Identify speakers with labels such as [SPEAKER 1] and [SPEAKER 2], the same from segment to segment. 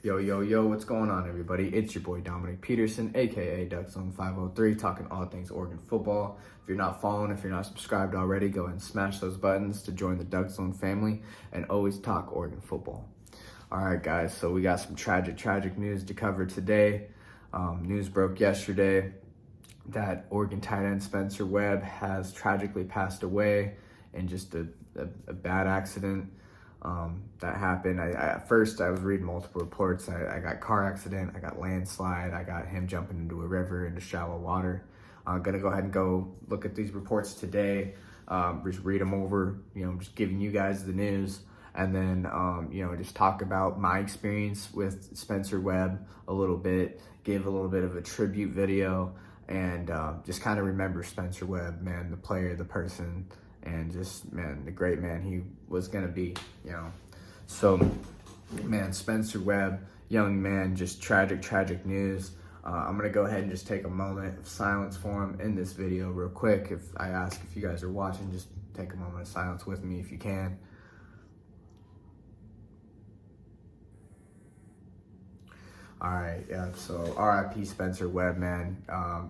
[SPEAKER 1] Yo, yo, yo, what's going on, everybody? It's your boy Dominic Peterson, aka DuckZone503, talking all things Oregon football. If you're not following, if you're not subscribed already, go ahead and smash those buttons to join the DuckZone family and always talk Oregon football. All right, guys, so we got some tragic news to cover today. News broke yesterday that Oregon tight end Spencer Webb has tragically passed away in just a bad accident. That happened. At first I was reading multiple reports. I got car accident, I got landslide, I got him jumping into a river into shallow water. I'm gonna go ahead and go look at these reports today, just read them over, just giving you guys the news, and then just talk about my experience with Spencer Webb a little bit, give a little bit of a tribute video, and just kind of remember Spencer Webb, man, the player, the person, and just, man, the great man he was gonna be, So, man, Spencer Webb, young man, just tragic news. I'm gonna go ahead and just take a moment of silence for him in this video real quick. If I ask if you guys are watching, just take a moment of silence with me if you can. All right, yeah, so R.I.P. Spencer Webb, man.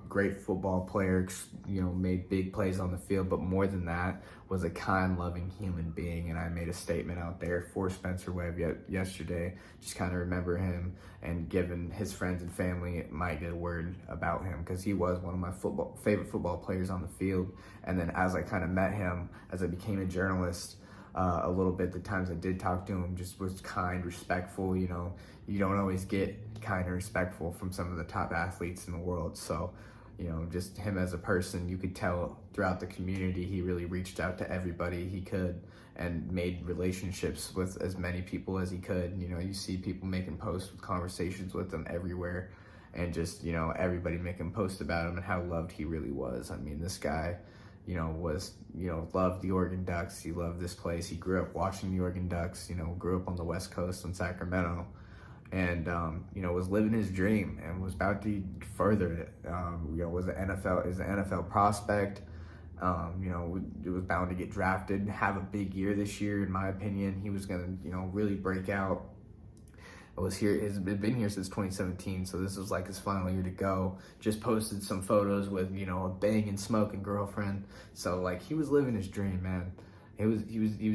[SPEAKER 1] Great football player, made big plays on the field, but more than that, was a kind, loving human being. And I made a statement out there for Spencer Webb yesterday, just kind of remember him and giving his friends and family might get a word about him, because he was one of my favorite football players on the field. And then as I kind of met him, as I became a journalist, a little bit, the times I did talk to him, just was kind, respectful. You don't always get kind and respectful from some of the top athletes in the world. So, just him as a person, you could tell throughout the community, he really reached out to everybody he could and made relationships with as many people as he could. You see people making posts with conversations with him everywhere, and just, everybody making posts about him and how loved he really was. I mean, this guy, loved the Oregon Ducks. He loved this place. He grew up watching the Oregon Ducks, grew up on the West Coast in Sacramento, and, was living his dream and was about to further it. Was an NFL prospect. It was bound to get drafted, have a big year this year, in my opinion. He was going to, really break out. Has been here since 2017, so this was like his final year to go. Just posted some photos with, a banging, smoking girlfriend. So, like, he was living his dream, man. He was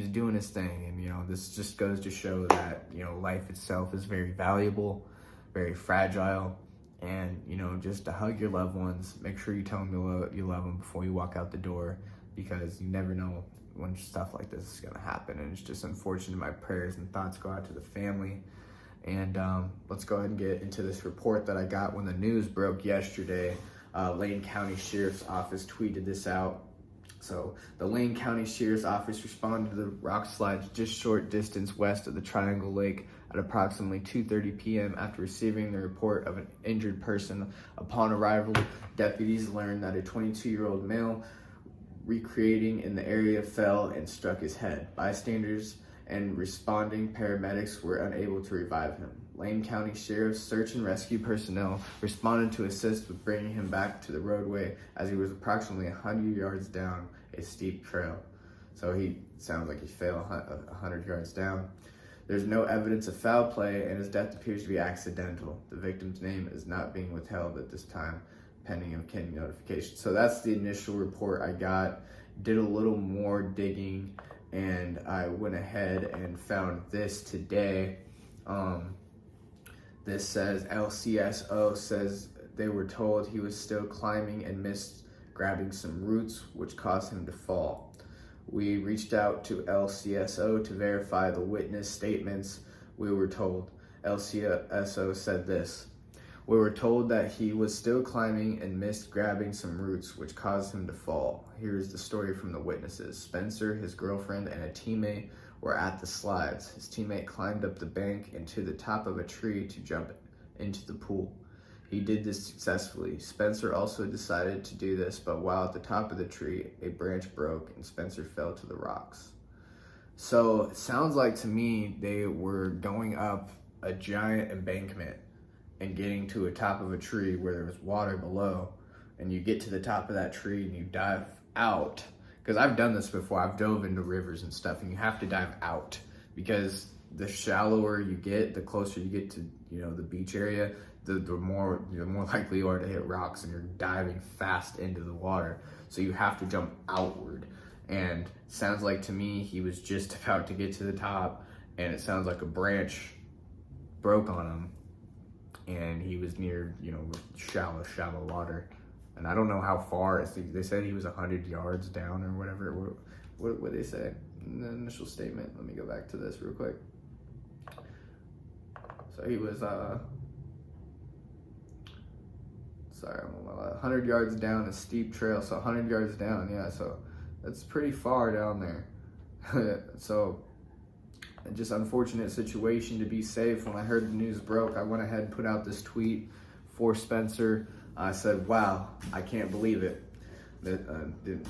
[SPEAKER 1] doing his thing, and this just goes to show that life itself is very valuable, very fragile, and just to hug your loved ones. Make sure you tell them you love them before you walk out the door, because you never know when stuff like this is gonna happen. And it's just unfortunate. My prayers and thoughts go out to the family. And let's go ahead and get into this report that I got when the news broke yesterday. Lane County Sheriff's Office tweeted this out. So the Lane County Sheriff's Office responded to the rock slides just short distance west of the Triangle Lake at approximately 2:30 p.m. after receiving the report of an injured person. Upon arrival, deputies learned that a 22-year-old male recreating in the area fell and struck his head. Bystanders and responding paramedics were unable to revive him. Lane County Sheriff's search and rescue personnel responded to assist with bringing him back to the roadway as he was approximately 100 yards down a steep trail. So he sounds like he fell 100 yards down. There's no evidence of foul play, and his death appears to be accidental. The victim's name is not being withheld at this time, pending a kin notification. So that's the initial report I got. Did a little more digging, and I went ahead and found this today. This says LCSO says they were told he was still climbing and missed grabbing some roots, which caused him to fall. We reached out to LCSO to verify the witness statements. We were told. LCSO said this: "We were told that he was still climbing and missed grabbing some roots, which caused him to fall. Here's the story from the witnesses. Spencer, his girlfriend, and a teammate were at the slides. His teammate climbed up the bank and to the top of a tree to jump into the pool. He did this successfully. Spencer also decided to do this, but while at the top of the tree, a branch broke and Spencer fell to the rocks." So it sounds like to me they were going up a giant embankment and getting to a top of a tree where there was water below, and you get to the top of that tree and you dive out. Because I've done this before. I've dove into rivers and stuff, and you have to dive out because the shallower you get, the closer you get to, you know, the beach area, the more likely you are to hit rocks, and you're diving fast into the water. So you have to jump outward. And sounds like to me he was just about to get to the top, and it sounds like a branch broke on him, and he was near, you know, shallow water. And I don't know how far. They said he was 100 yards down or whatever. What they say in the initial statement? Let me go back to this real quick. So he was, sorry, I'm on my 100 yards down a steep trail. So 100 yards down, yeah. So that's pretty far down there. So just unfortunate situation to be safe. When I heard the news broke, I went ahead and put out this tweet for Spencer. I said, wow, I can't believe it.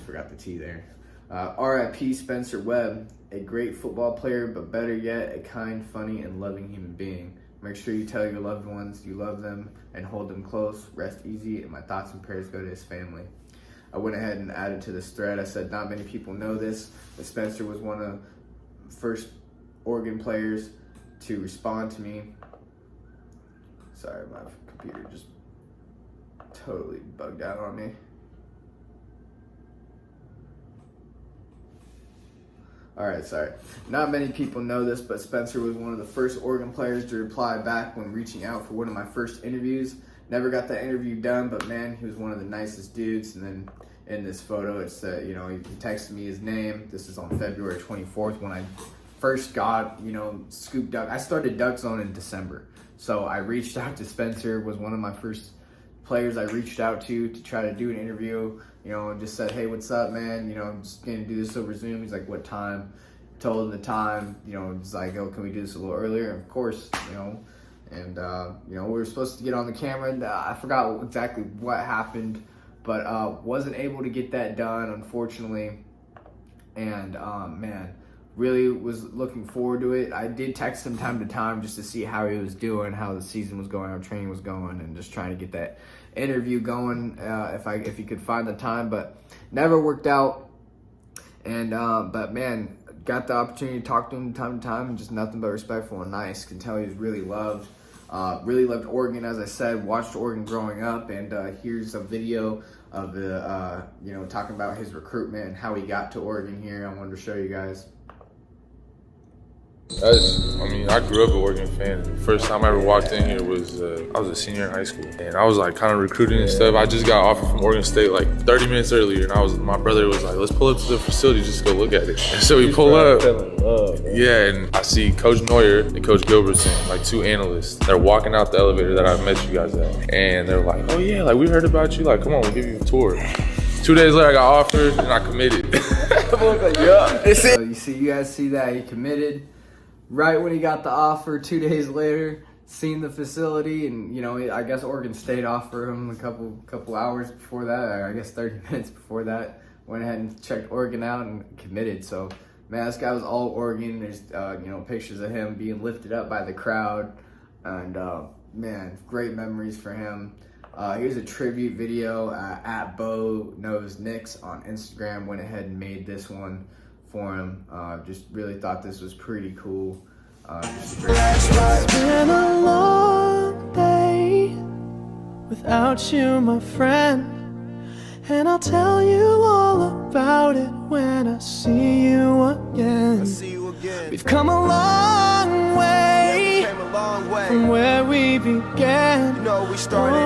[SPEAKER 1] Forgot the T there. R.I.P. Spencer Webb, a great football player, but better yet, a kind, funny, and loving human being. Make sure you tell your loved ones you love them and hold them close. Rest easy, and my thoughts and prayers go to his family. I went ahead and added to this thread. I said, not many people know this, but Spencer was one of the first Oregon players to respond to me. Sorry, my computer just totally bugged out on me. All right, sorry. Not many people know this, but Spencer was one of the first Oregon players to reply back when reaching out for one of my first interviews. Never got that interview done, but man, he was one of the nicest dudes. And then in this photo, it's you know, he texted me his name. This is on February 24th when I first got, you know, scoop duck. I started Duck Zone in December, so I reached out to Spencer. Was one of my first players I reached out to try to do an interview, you know, and just said, hey, what's up, man? You know, I'm just gonna do this over Zoom. He's like, what time? Told him the time, you know, it's like, oh, can we do this a little earlier? And of course, you know, and, you know, we were supposed to get on the camera, and I forgot exactly what happened, but wasn't able to get that done, unfortunately. And, man, really was looking forward to it. I did text him time to time just to see how he was doing, how the season was going, how training was going, and just trying to get that interview going if he could find the time, but never worked out. And but man, got the opportunity to talk to him time to time, and just nothing but respectful and nice. Can tell he was really loved Oregon, as I said. Watched Oregon growing up, and here's a video of the you know, talking about his recruitment and how he got to Oregon here. I wanted to show you guys.
[SPEAKER 2] I grew up an Oregon fan. The first time I ever walked in here was, I was a senior in high school. And I was like kind of recruiting and stuff. I just got offered from Oregon State like 30 minutes earlier. And my brother was like, let's pull up to the facility just to go look at it. And so we pull up. Yeah, and I see Coach Neuer and Coach Gilbertson, like two analysts. They're walking out the elevator that I met you guys at. And they're like, oh yeah, like we heard about you. Like, come on, we'll give you a tour. 2 days later, I got offered and I committed.
[SPEAKER 1] So you guys see that he committed. Right when he got the offer, 2 days later, seen the facility, and you know, I guess Oregon State offered him a couple hours before that. I guess 30 minutes before that, went ahead and checked Oregon out and committed. So, man, this guy was all Oregon. There's you know, pictures of him being lifted up by the crowd, and man, great memories for him. Here's a tribute video at Bo Knows Knicks on Instagram. Went ahead and made this one for him. Just really thought this was pretty cool. It's
[SPEAKER 3] been a long day without you, my friend, and I'll tell you all about it when I see you again. We've come a long way, from where we began. Oh,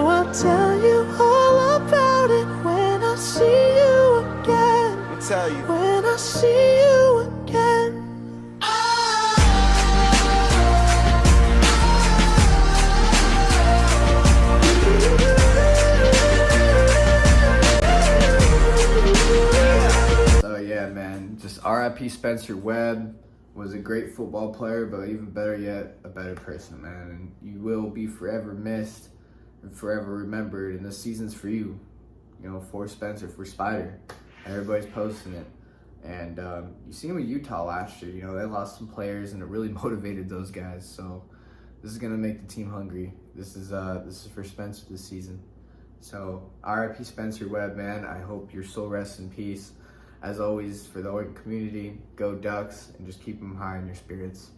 [SPEAKER 3] I'll tell you all about it when I see you again. When I see you again.
[SPEAKER 1] So yeah, man, just R.I.P. Spencer Webb. Was a great football player, but even better yet, a better person, man. And you will be forever missed and forever remembered. And this season's for you, you know, for Spencer, for Spider. Everybody's posting it. And you seen with Utah last year, you know, they lost some players and it really motivated those guys. So this is gonna make the team hungry. This is for Spencer this season. So R.I.P. Spencer Webb, man. I hope your soul rests in peace. As always, for the Oregon community, go Ducks, and just keep them high in your spirits.